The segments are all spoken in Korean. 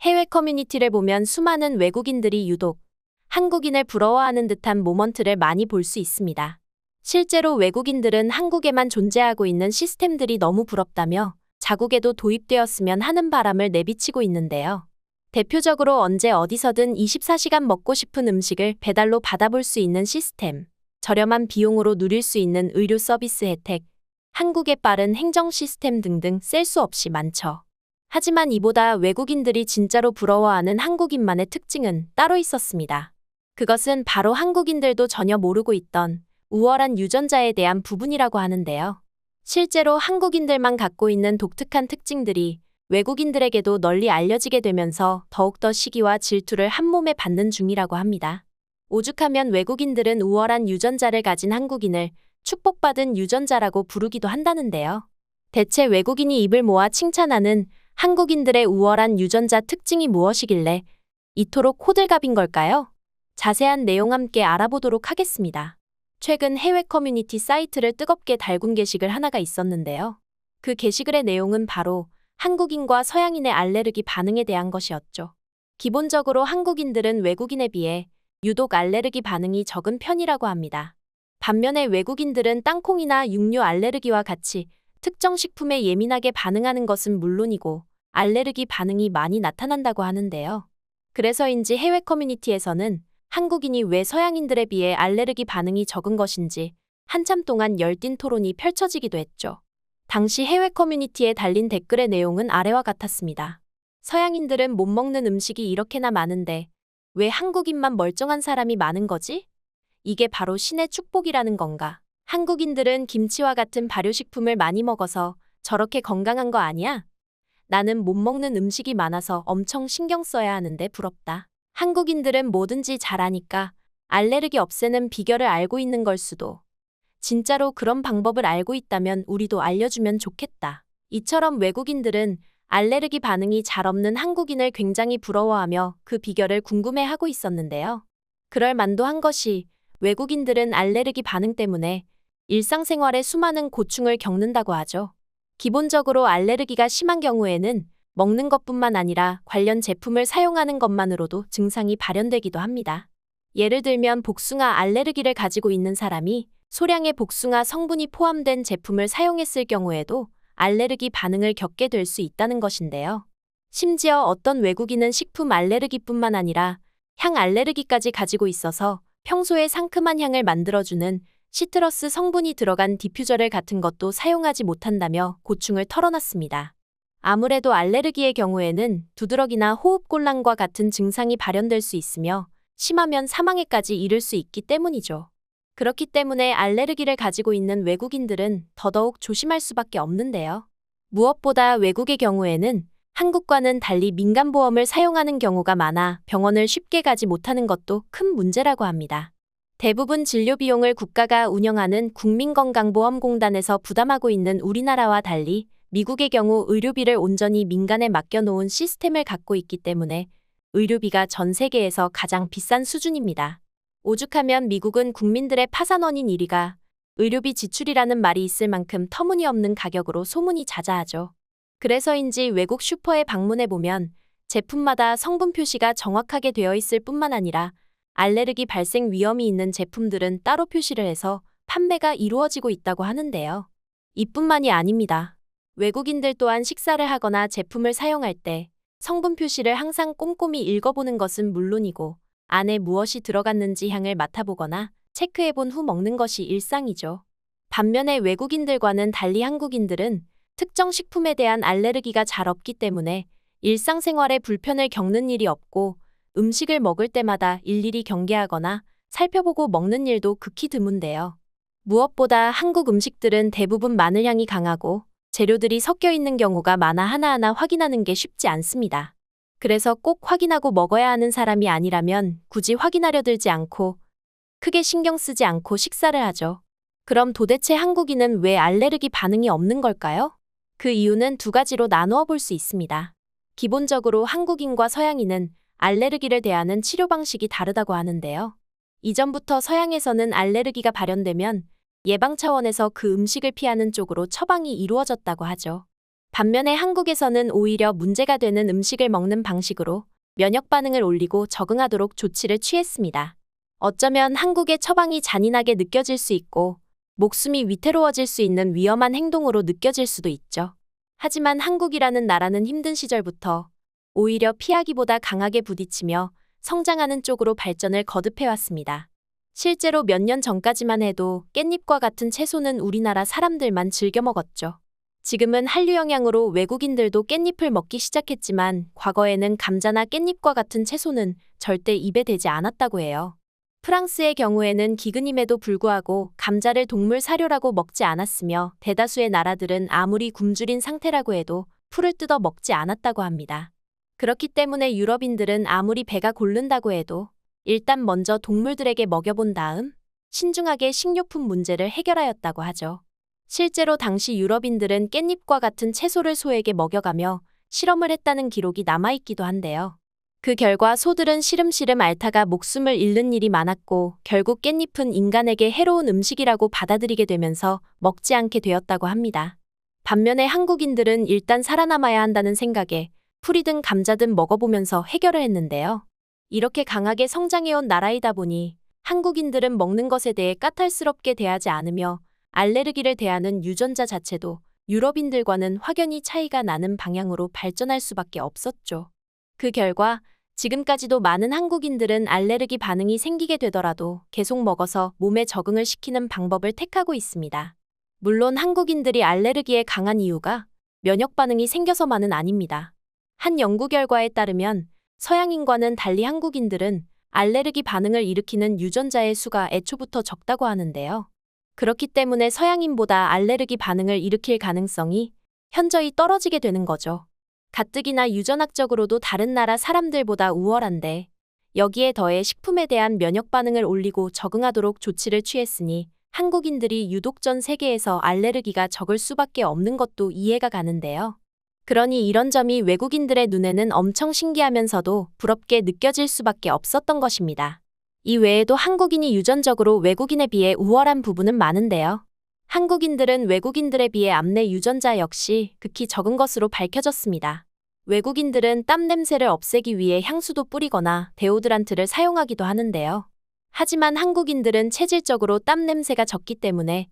해외 커뮤니티를 보면 수많은 외국인들이 유독 한국인을 부러워하는 듯한 모먼트를 많이 볼 수 있습니다. 실제로 외국인들은 한국에만 존재하고 있는 시스템들이 너무 부럽다며 자국에도 도입되었으면 하는 바람을 내비치고 있는데요. 대표적으로 언제 어디서든 24시간 먹고 싶은 음식을 배달로 받아볼 수 있는 시스템, 저렴한 비용으로 누릴 수 있는 의료 서비스 혜택, 한국의 빠른 행정 시스템 등등 셀 수 없이 많죠. 하지만 이보다 외국인들이 진짜로 부러워하는 한국인만의 특징은 따로 있었습니다. 그것은 바로 한국인들도 전혀 모르고 있던 우월한 유전자에 대한 부분이라고 하는데요. 실제로 한국인들만 갖고 있는 독특한 특징들이 외국인들에게도 널리 알려지게 되면서 더욱더 시기와 질투를 한몸에 받는 중이라고 합니다. 오죽하면 외국인들은 우월한 유전자를 가진 한국인을 축복받은 유전자라고 부르기도 한다는데요. 대체 외국인이 입을 모아 칭찬하는 한국인들의 우월한 유전자 특징이 무엇이길래 이토록 호들갑인 걸까요? 자세한 내용 함께 알아보도록 하겠습니다. 최근 해외 커뮤니티 사이트를 뜨겁게 달군 게시글 하나가 있었는데요. 그 게시글의 내용은 바로 한국인과 서양인의 알레르기 반응에 대한 것이었죠. 기본적으로 한국인들은 외국인에 비해 유독 알레르기 반응이 적은 편이라고 합니다. 반면에 외국인들은 땅콩이나 육류 알레르기와 같이 특정 식품에 예민하게 반응하는 것은 물론이고 알레르기 반응이 많이 나타난다고 하는데요. 그래서인지 해외 커뮤니티에서는 한국인이 왜 서양인들에 비해 알레르기 반응이 적은 것인지 한참 동안 열띤 토론이 펼쳐지기도 했죠. 당시 해외 커뮤니티에 달린 댓글의 내용은 아래와 같았습니다. 서양인들은 못 먹는 음식이 이렇게나 많은데 왜 한국인만 멀쩡한 사람이 많은 거지? 이게 바로 신의 축복이라는 건가? 한국인들은 김치와 같은 발효식품을 많이 먹어서 저렇게 건강한 거 아니야? 나는 못 먹는 음식이 많아서 엄청 신경 써야 하는데 부럽다. 한국인들은 뭐든지 잘하니까 알레르기 없애는 비결을 알고 있는 걸 수도. 진짜로 그런 방법을 알고 있다면 우리도 알려주면 좋겠다. 이처럼 외국인들은 알레르기 반응이 잘 없는 한국인을 굉장히 부러워하며 그 비결을 궁금해하고 있었는데요. 그럴 만도 한 것이 외국인들은 알레르기 반응 때문에 일상생활에 수많은 고충을 겪는다고 하죠. 기본적으로 알레르기가 심한 경우에는 먹는 것뿐만 아니라 관련 제품을 사용하는 것만으로도 증상이 발현되기도 합니다. 예를 들면 복숭아 알레르기를 가지고 있는 사람이 소량의 복숭아 성분이 포함된 제품을 사용했을 경우에도 알레르기 반응을 겪게 될 수 있다는 것인데요. 심지어 어떤 외국인은 식품 알레르기뿐만 아니라 향 알레르기까지 가지고 있어서 평소에 상큼한 향을 만들어주는 시트러스 성분이 들어간 디퓨저를 같은 것도 사용하지 못한다며 고충을 털어놨습니다. 아무래도 알레르기의 경우에는 두드러기나 호흡곤란과 같은 증상이 발현될 수 있으며 심하면 사망에까지 이를 수 있기 때문이죠. 그렇기 때문에 알레르기를 가지고 있는 외국인들은 더더욱 조심할 수밖에 없는데요. 무엇보다 외국의 경우에는 한국과는 달리 민간보험을 사용하는 경우가 많아 병원을 쉽게 가지 못하는 것도 큰 문제라고 합니다. 대부분 진료 비용을 국가가 운영하는 국민건강보험공단에서 부담하고 있는 우리나라와 달리 미국의 경우 의료비를 온전히 민간에 맡겨놓은 시스템을 갖고 있기 때문에 의료비가 전 세계에서 가장 비싼 수준입니다. 오죽하면 미국은 국민들의 파산원인 1위가 의료비 지출이라는 말이 있을 만큼 터무니없는 가격으로 소문이 자자하죠. 그래서인지 외국 슈퍼에 방문해보면 제품마다 성분 표시가 정확하게 되어 있을 뿐만 아니라 알레르기 발생 위험이 있는 제품들은 따로 표시를 해서 판매가 이루어지고 있다고 하는데요. 이뿐만이 아닙니다. 외국인들 또한 식사를 하거나 제품을 사용할 때 성분 표시를 항상 꼼꼼히 읽어보는 것은 물론이고 안에 무엇이 들어갔는지 향을 맡아보거나 체크해본 후 먹는 것이 일상이죠. 반면에 외국인들과는 달리 한국인들은 특정 식품에 대한 알레르기가 잘 없기 때문에 일상생활에 불편을 겪는 일이 없고 음식을 먹을 때마다 일일이 경계하거나 살펴보고 먹는 일도 극히 드문데요. 무엇보다 한국 음식들은 대부분 마늘향이 강하고 재료들이 섞여 있는 경우가 많아 하나하나 확인하는 게 쉽지 않습니다. 그래서 꼭 확인하고 먹어야 하는 사람이 아니라면 굳이 확인하려 들지 않고 크게 신경 쓰지 않고 식사를 하죠. 그럼 도대체 한국인은 왜 알레르기 반응이 없는 걸까요? 그 이유는 두 가지로 나누어 볼 수 있습니다. 기본적으로 한국인과 서양인은 알레르기를 대하는 치료 방식이 다르다고 하는데요. 이전부터 서양에서는 알레르기가 발현되면 예방 차원에서 그 음식을 피하는 쪽으로 처방이 이루어졌다고 하죠. 반면에 한국에서는 오히려 문제가 되는 음식을 먹는 방식으로 면역 반응을 올리고 적응하도록 조치를 취했습니다. 어쩌면 한국의 처방이 잔인하게 느껴질 수 있고 목숨이 위태로워질 수 있는 위험한 행동으로 느껴질 수도 있죠. 하지만 한국이라는 나라는 힘든 시절부터 오히려 피하기보다 강하게 부딪히며 성장하는 쪽으로 발전을 거듭해왔습니다. 실제로 몇 년 전까지만 해도 깻잎과 같은 채소는 우리나라 사람들만 즐겨 먹었죠. 지금은 한류 영향으로 외국인들도 깻잎을 먹기 시작했지만 과거에는 감자나 깻잎과 같은 채소는 절대 입에 대지 않았다고 해요. 프랑스의 경우에는 기근임에도 불구하고 감자를 동물 사료라고 먹지 않았으며 대다수의 나라들은 아무리 굶주린 상태라고 해도 풀을 뜯어 먹지 않았다고 합니다. 그렇기 때문에 유럽인들은 아무리 배가 고른다고 해도 일단 먼저 동물들에게 먹여본 다음 신중하게 식료품 문제를 해결하였다고 하죠. 실제로 당시 유럽인들은 깻잎과 같은 채소를 소에게 먹여가며 실험을 했다는 기록이 남아있기도 한데요. 그 결과 소들은 시름시름 앓다가 목숨을 잃는 일이 많았고 결국 깻잎은 인간에게 해로운 음식이라고 받아들이게 되면서 먹지 않게 되었다고 합니다. 반면에 한국인들은 일단 살아남아야 한다는 생각에 풀이든 감자든 먹어보면서 해결을 했는데요. 이렇게 강하게 성장해온 나라이다 보니 한국인들은 먹는 것에 대해 까탈스럽게 대하지 않으며 알레르기를 대하는 유전자 자체도 유럽인들과는 확연히 차이가 나는 방향으로 발전할 수밖에 없었죠. 그 결과 지금까지도 많은 한국인들은 알레르기 반응이 생기게 되더라도 계속 먹어서 몸에 적응을 시키는 방법을 택하고 있습니다. 물론 한국인들이 알레르기에 강한 이유가 면역 반응이 생겨서만은 아닙니다. 한 연구 결과에 따르면 서양인과는 달리 한국인들은 알레르기 반응을 일으키는 유전자의 수가 애초부터 적다고 하는데요. 그렇기 때문에 서양인보다 알레르기 반응을 일으킬 가능성이 현저히 떨어지게 되는 거죠. 가뜩이나 유전학적으로도 다른 나라 사람들보다 우월한데 여기에 더해 식품에 대한 면역 반응을 올리고 적응하도록 조치를 취했으니 한국인들이 유독 전 세계에서 알레르기가 적을 수밖에 없는 것도 이해가 가는데요. 그러니 이런 점이 외국인들의 눈에는 엄청 신기하면서도 부럽게 느껴질 수밖에 없었던 것입니다. 이 외에도 한국인이 유전적으로 외국인에 비해 우월한 부분은 많은데요. 한국인들은 외국인들에 비해 암내 유전자 역시 극히 적은 것으로 밝혀졌습니다. 외국인들은 땀 냄새를 없애기 위해 향수도 뿌리거나 데오드란트를 사용하기도 하는데요. 하지만 한국인들은 체질적으로 땀 냄새가 적기 때문에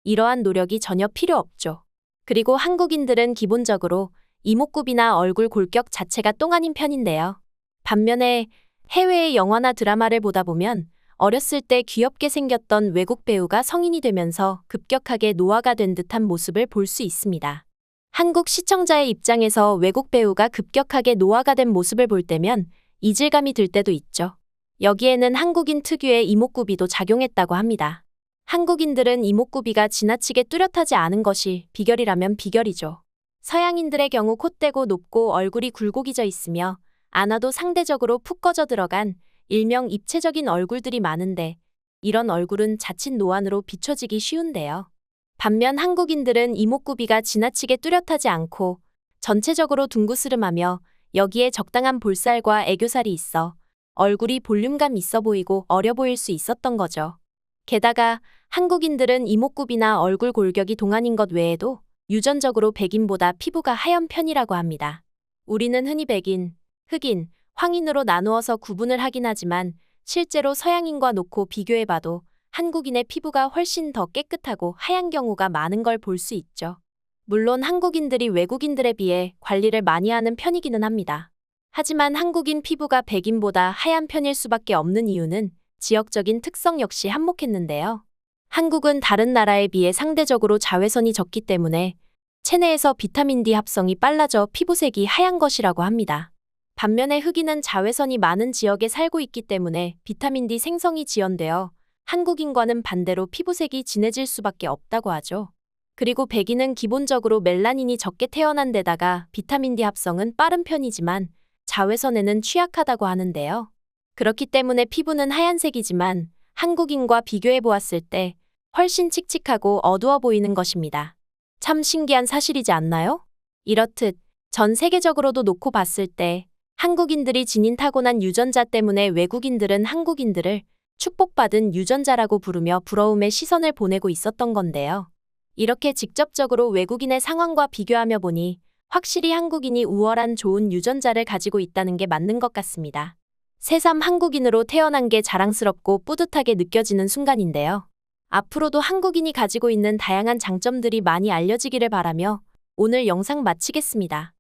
이러한 노력이 전혀 필요 없죠. 그리고 한국인들은 기본적으로 이목구비나 얼굴 골격 자체가 똥아닌 편인데요. 반면에 해외의 영화나 드라마를 보다 보면 어렸을 때 귀엽게 생겼던 외국 배우가 성인이 되면서 급격하게 노화가 된 듯한 모습을 볼 수 있습니다. 한국 시청자의 입장에서 외국 배우가 급격하게 노화가 된 모습을 볼 때면 이질감이 들 때도 있죠. 여기에는 한국인 특유의 이목구비도 작용했다고 합니다. 한국인들은 이목구비가 지나치게 뚜렷하지 않은 것이 비결이라면 비결이죠. 서양인들의 경우 콧대고 높고 얼굴이 굴곡이져 있으며 안아도 상대적으로 푹 꺼져 들어간 일명 입체적인 얼굴들이 많은데 이런 얼굴은 자칫 노안으로 비춰지기 쉬운데요. 반면 한국인들은 이목구비가 지나치게 뚜렷하지 않고 전체적으로 둥그스름하며 여기에 적당한 볼살과 애교살이 있어 얼굴이 볼륨감 있어 보이고 어려 보일 수 있었던 거죠. 게다가 한국인들은 이목구비나 얼굴 골격이 동안인 것 외에도 유전적으로 백인보다 피부가 하얀 편이라고 합니다. 우리는 흔히 백인, 흑인, 황인으로 나누어서 구분을 하긴 하지만 실제로 서양인과 놓고 비교해봐도 한국인의 피부가 훨씬 더 깨끗하고 하얀 경우가 많은 걸 볼 수 있죠. 물론 한국인들이 외국인들에 비해 관리를 많이 하는 편이기는 합니다. 하지만 한국인 피부가 백인보다 하얀 편일 수밖에 없는 이유는 지역적인 특성 역시 한몫했는데요. 한국은 다른 나라에 비해 상대적으로 자외선이 적기 때문에 체내에서 비타민 D 합성이 빨라져 피부색이 하얀 것이라고 합니다. 반면에 흑인은 자외선이 많은 지역에 살고 있기 때문에 비타민 D 생성이 지연되어 한국인과는 반대로 피부색이 진해질 수밖에 없다고 하죠. 그리고 백인은 기본적으로 멜라닌이 적게 태어난 데다가 비타민 D 합성은 빠른 편이지만 자외선에는 취약하다고 하는데요. 그렇기 때문에 피부는 하얀색이지만 한국인과 비교해 보았을 때 훨씬 칙칙하고 어두워 보이는 것입니다. 참 신기한 사실이지 않나요? 이렇듯 전 세계적으로도 놓고 봤을 때 한국인들이 지닌 타고난 유전자 때문에 외국인들은 한국인들을 축복받은 유전자라고 부르며 부러움의 시선을 보내고 있었던 건데요. 이렇게 직접적으로 외국인의 상황과 비교하며 보니 확실히 한국인이 우월한 좋은 유전자를 가지고 있다는 게 맞는 것 같습니다. 새삼 한국인으로 태어난 게 자랑스럽고 뿌듯하게 느껴지는 순간인데요. 앞으로도 한국인이 가지고 있는 다양한 장점들이 많이 알려지기를 바라며 오늘 영상 마치겠습니다.